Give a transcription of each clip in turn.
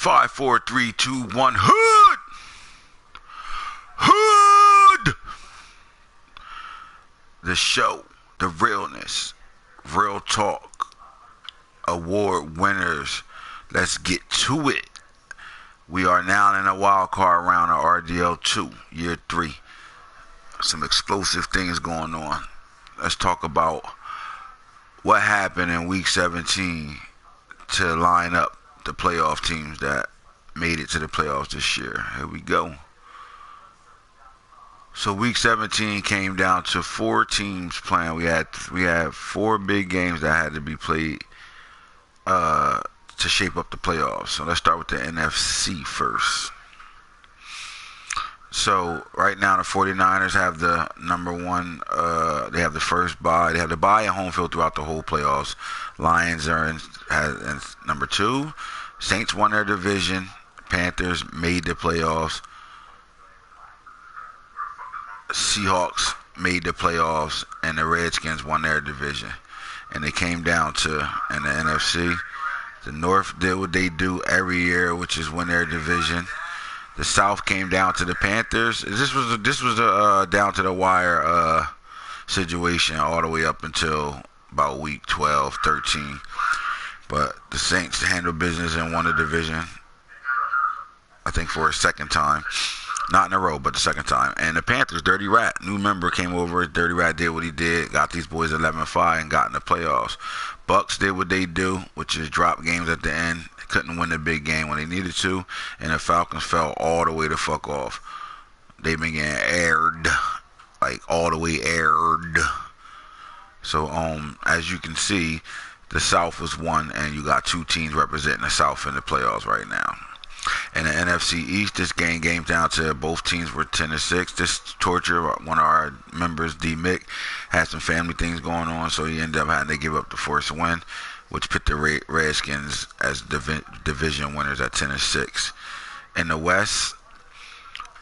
5, 4, 3, 2, 1. Hood! Hood! The show, the realness, real talk, award winners. Let's get to it. We are now in a wild card round of RDL 2, year 3. Some explosive things going on. Let's talk about what happened in week 17 to line up the playoff teams that made it to the playoffs this year. Here we go. So week 17 came down to 4 teams playing. We had 4 big games that had to be played to shape up the playoffs. So let's start with the NFC first. So right now the 49ers have the number one, they have the first bye. They have the bye at home field throughout the whole playoffs. Lions are in number 2. Saints won their division. Panthers made the playoffs. Seahawks made the playoffs, and the Redskins won their division. And it came down to, in the NFC, the North did what they do every year, which is win their division. The South came down to the Panthers. This was a down to the wire situation all the way up until about week 12, 13. But the Saints handled business and won the division, I think, for a second time. Not in a row, but the second time. And the Panthers, Dirty Rat, new member came over. Dirty Rat did what he did, got these boys 11-5 and got in the playoffs. Bucks did what they do, which is drop games at the end. Couldn't win the big game when they needed to. And the Falcons fell all the way the fuck off. They've been getting aired, like all the way aired. So, as you can see, the South was won, and you got 2 teams representing the South in the playoffs right now. In the NFC East, this game down to both teams were 10-6. This torture, one of our members, D. Mick, had some family things going on, so he ended up having to give up the first win, which put the Redskins as division winners at 10-6. In the West,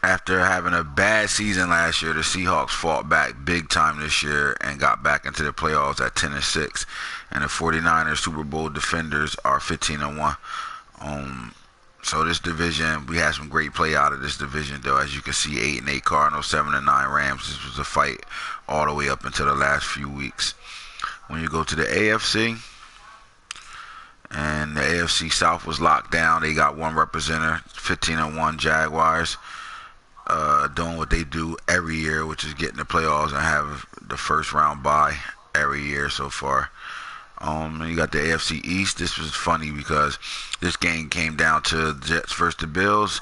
after having a bad season last year, the Seahawks fought back big time this year and got back into the playoffs at 10-6. And the 49ers Super Bowl defenders are 15-1. So this division, we had some great play out of this division, though. As you can see, 8-8 Cardinals, 7-9 Rams. This was a fight all the way up until the last few weeks. When you go to the AFC, and the AFC South was locked down. They got one representative, 15-1 Jaguars, doing what they do every year, which is getting the playoffs and have the first round bye every year so far. You got the AFC East. This was funny because this game came down to Jets versus the Bills.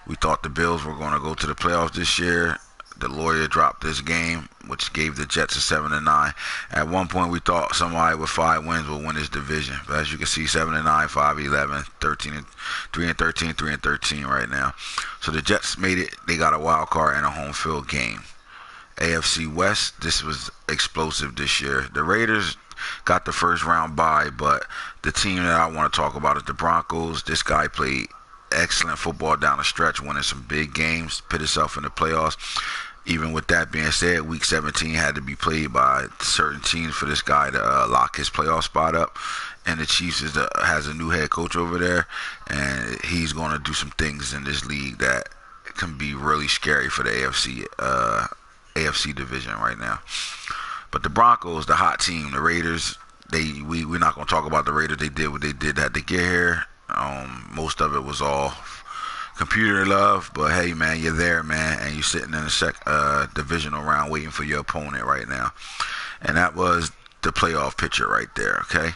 We thought the Bills were going to go to the playoffs this year. The lawyer dropped this game, which gave the Jets a 7-9. At one point, we thought somebody with 5 wins would win this division. But as you can see, 7-9, 5-11, 3-13, 3-13 right now. So the Jets made it. They got a wild card and a home field game. AFC West, this was explosive this year. The Raiders got the first round bye, but the team that I want to talk about is the Broncos. This guy played excellent football down the stretch, winning some big games, put himself in the playoffs. Even with that being said, week 17 had to be played by certain teams for this guy to lock his playoff spot up. And the Chiefs has a new head coach over there, and he's going to do some things in this league that can be really scary for the AFC division right now. But the Broncos, the hot team, the Raiders, we're not going to talk about the Raiders. They did what they did had to get here. Most of it was all computer love, but hey, man, you're there, man, and you're sitting in a divisional round waiting for your opponent right now. And that was the playoff picture right there, okay?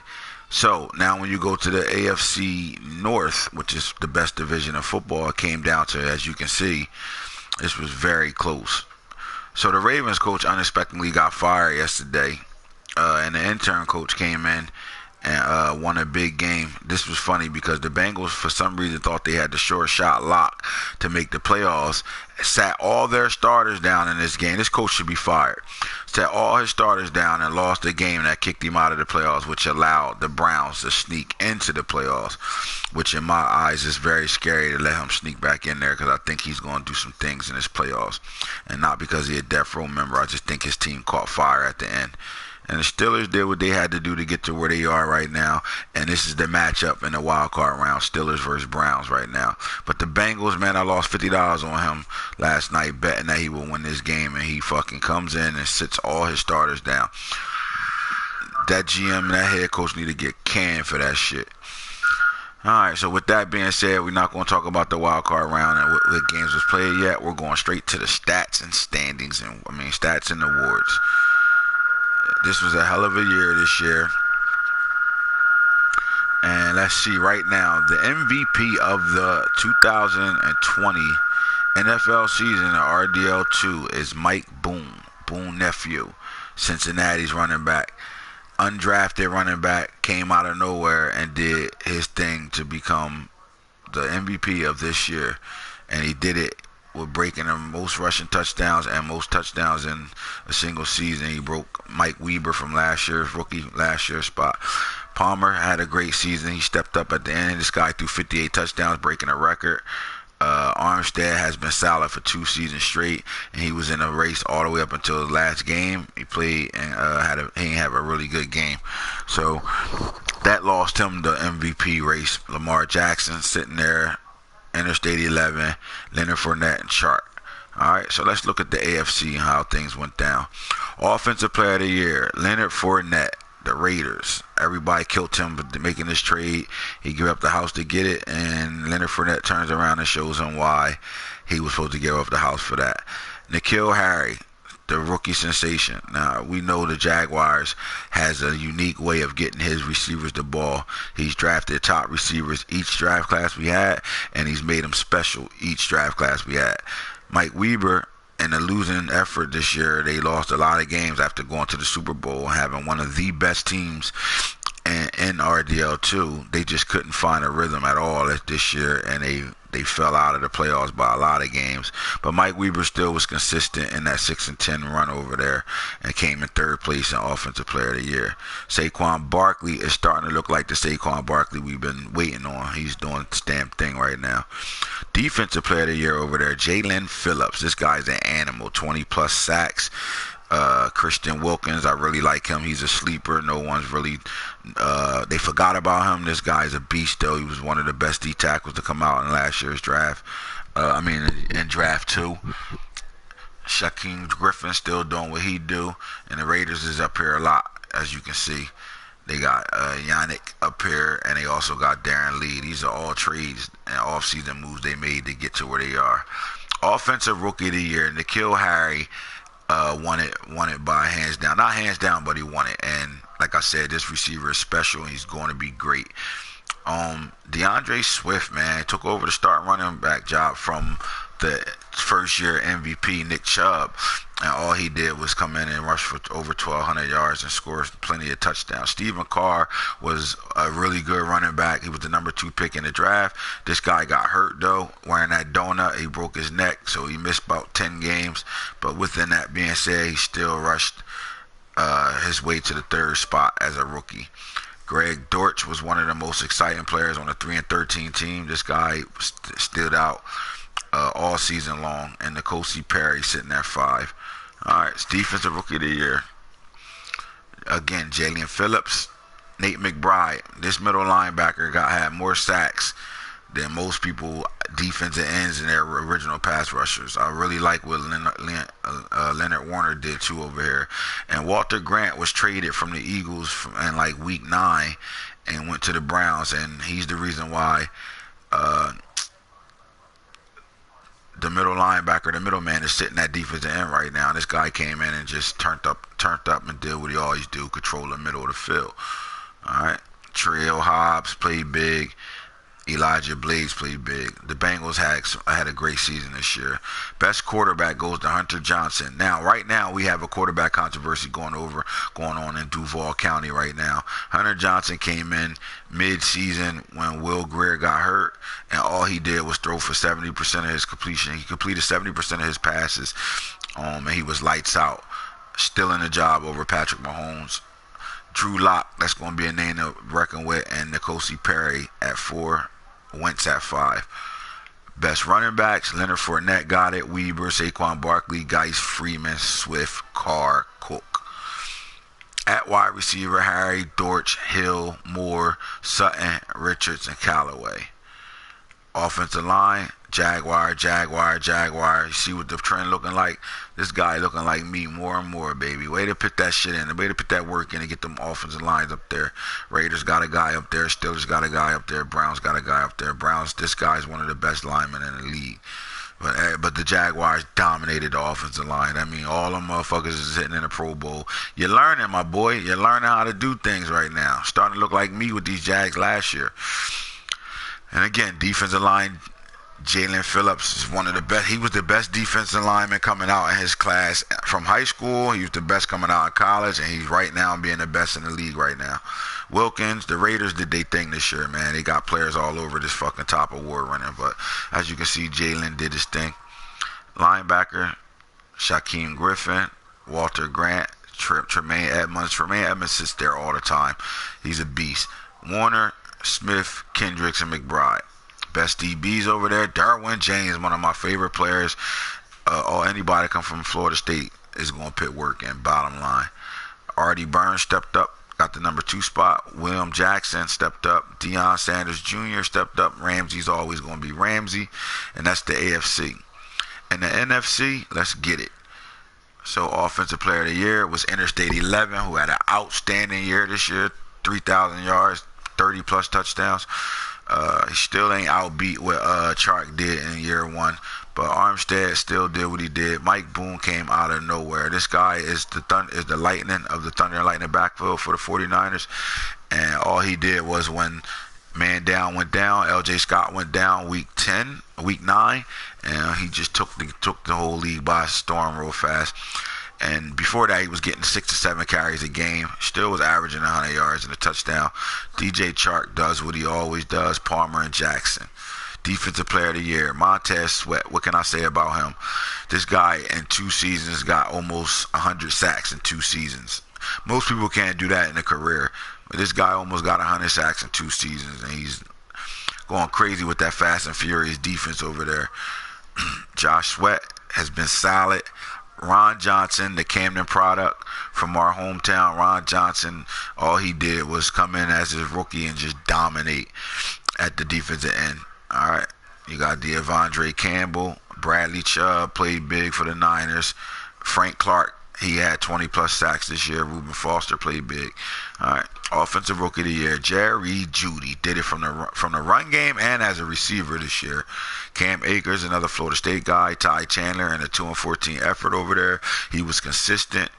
So now when you go to the AFC North, which is the best division of football, it came down to, as you can see, this was very close. So the Ravens coach unexpectedly got fired yesterday, and the intern coach came in and won a big game. This was funny because the Bengals, for some reason, thought they had the sure shot lock to make the playoffs. Sat all their starters down in this game. This coach should be fired. Sat all his starters down and lost the game that kicked him out of the playoffs, which allowed the Browns to sneak into the playoffs, which in my eyes is very scary to let him sneak back in there because I think he's going to do some things in his playoffs. And not because he's a death row member. I just think his team caught fire at the end. And the Steelers did what they had to do to get to where they are right now. And this is the matchup in the wild card round, Steelers versus Browns right now. But the Bengals, man, I lost $50 on him last night betting that he will win this game. And he fucking comes in and sits all his starters down. That GM and that head coach need to get canned for that shit. Alright, so with that being said, we're not going to talk about the wild card round and what games was played yet. We're going straight to the stats and standings, and stats and awards. This was a hell of a year this year. And let's see right now, the MVP of the 2020 NFL season at RDL2 is Mike Boone nephew, Cincinnati's running back. Undrafted running back, came out of nowhere and did his thing to become the MVP of this year. And he did it with breaking the most rushing touchdowns and most touchdowns in a single season. He broke Mike Weber from last year's spot. Palmer had a great season. He stepped up at the end. This guy threw 58 touchdowns, breaking a record. Armstead has been solid for 2 seasons straight, and he was in a race all the way up until the last game. He played and he didn't have a really good game, so that lost him the MVP race. Lamar Jackson sitting there, Interstate 11, Leonard Fournette, and Chark. All right, so let's look at the AFC and how things went down. Offensive Player of the Year, Leonard Fournette. The Raiders. Everybody killed him for making this trade. He gave up the house to get it, and Leonard Fournette turns around and shows him why he was supposed to give up the house for that. N'Keal Harry, the rookie sensation. Now, we know the Jaguars has a unique way of getting his receivers the ball. He's drafted top receivers each draft class we had, and he's made them special each draft class we had. Mike Weber, in a losing effort this year, they lost a lot of games after going to the Super Bowl and having one of the best teams in RDL2. They just couldn't find a rhythm at all this year, and they fell out of the playoffs by a lot of games. But Mike Weber still was consistent in that 6-10 run over there and came in 3rd place in Offensive Player of the Year. Saquon Barkley is starting to look like the Saquon Barkley we've been waiting on. He's doing the damn thing right now. Defensive Player of the Year over there, Jalen Phillips. This guy's an animal, 20-plus sacks. Christian Wilkins, I really like him. He's a sleeper. No one's really, they forgot about him. This guy's a beast, though. He was one of the best D tackles to come out in last year's draft. In draft 2. Shaquem Griffin still doing what he do, and the Raiders is up here a lot, as you can see. They got Yannick up here, and they also got Darren Lee. These are all trades and off-season moves they made to get to where they are. Offensive Rookie of the Year, N'Keal Harry won it by hands down. Not hands down, but he won it. And like I said, this receiver is special, and he's going to be great. DeAndre Swift, man, took over the starting running back job from the first-year MVP, Nick Chubb. And all he did was come in and rush for over 1,200 yards and score plenty of touchdowns. Stephen Carr was a really good running back. He was the number 2 pick in the draft. This guy got hurt, though, wearing that donut. He broke his neck, so he missed about 10 games. But within that being said, he still rushed his way to the 3rd spot as a rookie. Greg Dortch was one of the most exciting players on the 3-13 team. This guy stood out all season long, and N'Kosi Perry sitting at 5. All right, it's Defensive Rookie of the Year. Again, Jalen Phillips, Nate McBride. This middle linebacker had more sacks than most people, defensive ends, in their original pass rushers. I really like what Leonard Warner did too over here. And Walter Grant was traded from the Eagles in like week 9 and went to the Browns, and he's the reason why the middleman is sitting at defensive end right now. And this guy came in and just turned up and did what he always do, control the middle of the field. All right. Trail Hobbs played big. Elijah Blades played big. The Bengals had a great season this year. Best quarterback goes to Hunter Johnson. Now, right now, we have a quarterback controversy going on in Duval County right now. Hunter Johnson came in mid-season when Will Greer got hurt, and all he did was throw for 70% of his completion. He completed 70% of his passes, and he was lights out, still in the job over Patrick Mahomes. Drew Lock, that's going to be a name to reckon with, and N'Kosi Perry at 4. Wentz at 5. Best running backs, Leonard Fournette got it. Weber, Saquon Barkley, Geis, Freeman, Swift, Carr, Cook. At wide receiver, Harry, Dortch, Hill, Moore, Sutton, Richards, and Callaway. Offensive line, Jaguar, Jaguar, Jaguar. You see what the trend looking like? This guy looking like me more and more, baby. Way to put that shit in. Way to put that work in and get them offensive lines up there. Raiders got a guy up there. Steelers got a guy up there. Browns got a guy up there. This guy's one of the best linemen in the league. But the Jaguars dominated the offensive line. I mean, all them motherfuckers is hitting in the Pro Bowl. You're learning, my boy. You're learning how to do things right now. Starting to look like me with these Jags last year. And again, defensive line, Jalen Phillips is one of the best. He was the best defensive lineman coming out in his class from high school. He was the best coming out of college, and he's right now being the best in the league right now. Wilkins, the Raiders did their thing this year, man. They got players all over this fucking top award winner. But as you can see, Jalen did his thing. Linebacker, Shaquem Griffin, Walter Grant, Tremaine Edmonds. Tremaine Edmonds sits there all the time. He's a beast. Warner, Smith, Kendricks, and McBride. Best DBs over there. Derwin James, one of my favorite players. Or anybody come from Florida State is going to put work in. Bottom line. Artie Burns stepped up. Got the number 2 spot. William Jackson stepped up. Deion Sanders Jr. stepped up. Ramsey's always going to be Ramsey. And that's the AFC. And the NFC, let's get it. So Offensive Player of the Year was Interstate 11, who had an outstanding year this year. 3,000 yards, 30 plus touchdowns. He still ain't outbeat what Chark did in year 1. But Armstead still did what he did. Mike Boone came out of nowhere. This guy is the lightning of the Thunder and Lightning backfield for the 49ers. And all he did was when man down went down, LJ Scott went down week 9, and he just took the whole league by storm real fast. And before that, he was getting 6 to 7 carries a game. Still was averaging 100 yards and a touchdown. DJ Chark does what he always does. Palmer and Jackson. Defensive Player of the Year, Montez Sweat. What can I say about him? This guy in 2 seasons got almost 100 sacks in 2 seasons. Most people can't do that in a career. But this guy almost got 100 sacks in 2 seasons, and he's going crazy with that fast and furious defense over there. Josh Sweat has been solid. Ron Johnson, the Camden product from our hometown. Ron Johnson, all he did was come in as his rookie and just dominate at the defensive end. All right, you got Devondre Campbell. Bradley Chubb played big for the Niners. Frank Clark, he had 20 plus sacks this year. Reuben Foster played big. All right, Offensive Rookie of the Year, Jerry Jeudy did it from the run game and as a receiver this year. Cam Akers, another Florida State guy. Ty Chandler in a 2-14 effort over there. He was consistent.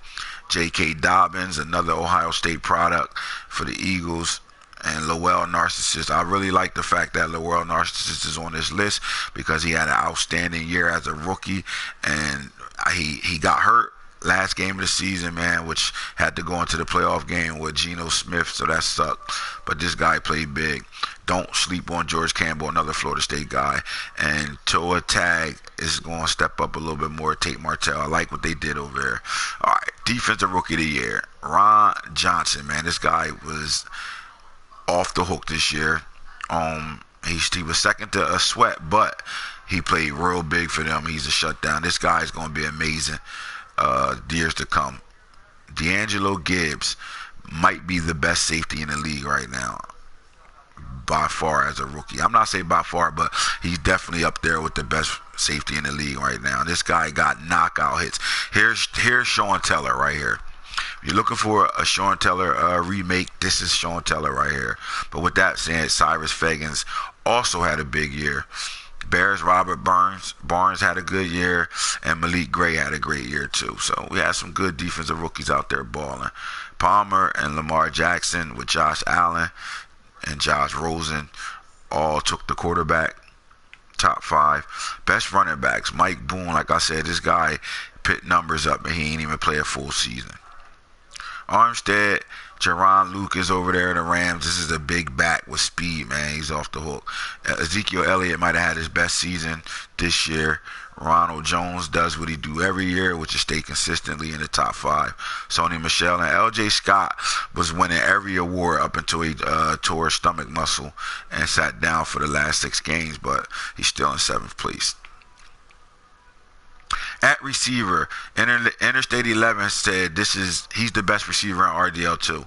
J.K. Dobbins, another Ohio State product for the Eagles. And Lowell Narcissist. I really like the fact that Lowell Narcissist is on this list because he had an outstanding year as a rookie, and he got hurt last game of the season, man, which had to go into the playoff game with Geno Smith, so that sucked. But this guy played big. Don't sleep on George Campbell, another Florida State guy. And Toa Tag is going to step up a little bit more. Tate Martell. I like what they did over there. All right, Defensive Rookie of the Year, Ron Johnson, man. This guy was off the hook this year. He was second to a Sweat, but he played real big for them. He's a shutdown. This guy is going to be amazing years to come. D'Angelo Gibbs might be the best safety in the league right now, by far, as a rookie. I'm not saying by far, but he's definitely up there with the best safety in the league right now. This guy got knockout hits. Here's Sean Teller right here. If you're looking for a Sean Teller remake, this is Sean Teller right here. But with that said, Cyrus Fagans also had a big year. Bears Robert Barnes had a good year, and Malik Gray had a great year too. So we had some good defensive rookies out there balling. Palmer and Lamar Jackson with Josh Allen and Josh Rosen all took the quarterback. Top 5. Best running backs, Mike Boone. Like I said, this guy put numbers up, and he ain't even play a full season. Armstead, Jaron Lucas over there in the Rams. This is a big back with speed, man. He's off the hook. Ezekiel Elliott might have had his best season this year. Ronald Jones does what he do every year, which is stay consistently in the top 5. Sony Michel and LJ Scott was winning every award up until he tore his stomach muscle and sat down for the last 6 games, but he's still in 7th place. At receiver, Interstate 11 said he's the best receiver in RDL2.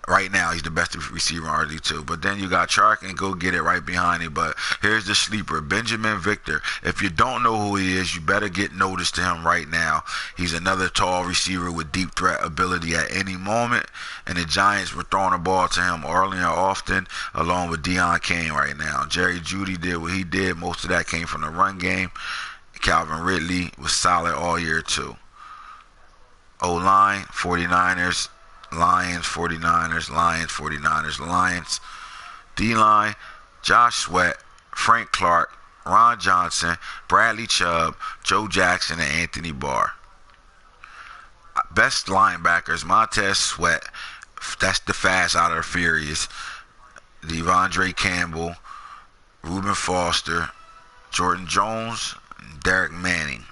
Right now, he's the best receiver in RD2. But then you got Chark and go get it right behind him. But here's the sleeper, Benjamin Victor. If you don't know who he is, you better get noticed to him right now. He's another tall receiver with deep threat ability at any moment. And the Giants were throwing the ball to him early and often, along with Deion Kane right now. Jerry Jeudy did what he did. Most of that came from the run game. Calvin Ridley was solid all year, too. O-line, 49ers. Lions, 49ers, Lions, 49ers, Lions. D-line, Josh Sweat, Frank Clark, Ron Johnson, Bradley Chubb, Joe Jackson, and Anthony Barr. Best linebackers, Montez Sweat, that's the fast out of the furious. Devondre Campbell, Reuben Foster, Jordan Jones, and Derek Manning.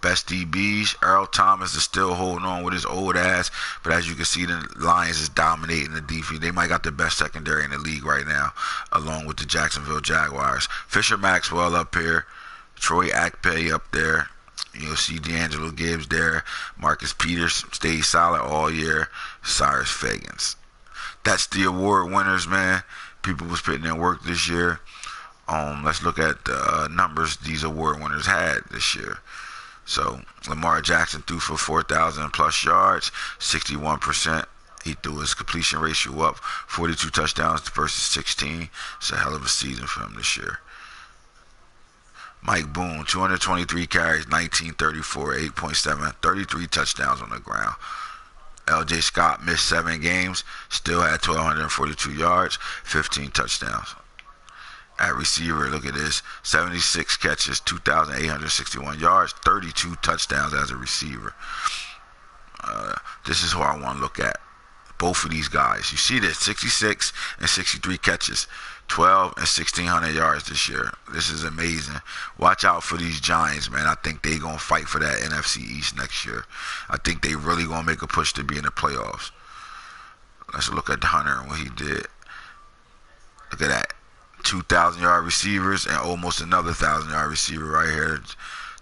Best DBs, Earl Thomas is still holding on with his old ass, but as you can see, the Lions is dominating the defense. They might got the best secondary in the league right now, along with the Jacksonville Jaguars. Fisher Maxwell up here, Troy Akpe up there. You'll see D'Angelo Gibbs there. Marcus Peters stayed solid all year. Cyrus Fagans. That's the award winners, man. People was putting in work this year. Let's look at the numbers these award winners had this year. So Lamar Jackson threw for 4,000 plus yards, 61%. He threw his completion ratio up, 42 touchdowns versus 16. It's a hell of a season for him this year. Mike Boone, 223 carries, 1934, 8.7, 33 touchdowns on the ground. L.J. Scott missed 7 games, still had 1,242 yards, 15 touchdowns. At receiver, look at this, 76 catches, 2,861 yards, 32 touchdowns as a receiver. This is who I want to look at. Both of these guys. You see this, 66 and 63 catches, 12 and 1,600 yards this year. This is amazing. Watch out for these Giants, man. I think they're going to fight for that NFC East next year. I think they really going to make a push to be in the playoffs. Let's look at Hunter and what he did. Look at that. 2,000-yard receivers and almost another 1,000-yard receiver right here.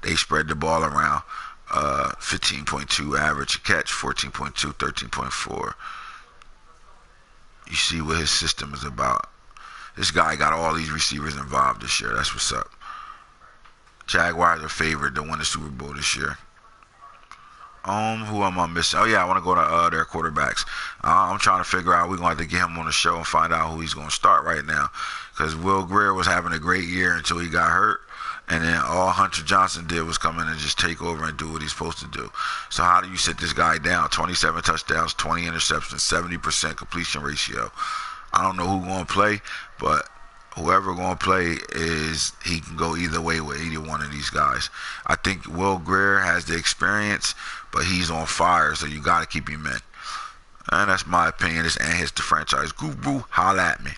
They spread the ball around. 15.2 average catch, 14.2, 13.4. You see what his system is about. This guy got all these receivers involved this year. That's what's up. Jaguars are favored to win the Super Bowl this year. Who am I missing? Oh, yeah, I want to go to their quarterbacks. I'm trying to figure out, we're going to have to get him on the show and find out who he's going to start right now. Because Will Grier was having a great year until he got hurt. And then all Hunter Johnson did was come in and just take over and do what he's supposed to do. So how do you sit this guy down? 27 touchdowns, 20 interceptions, 70% completion ratio. I don't know who's going to play, but whoever going to play he can go either way with either one of these guys. I think Will Grier has the experience, but he's on fire, so you got to keep him in. And that's my opinion. This and hits the franchise guru. Holla at me.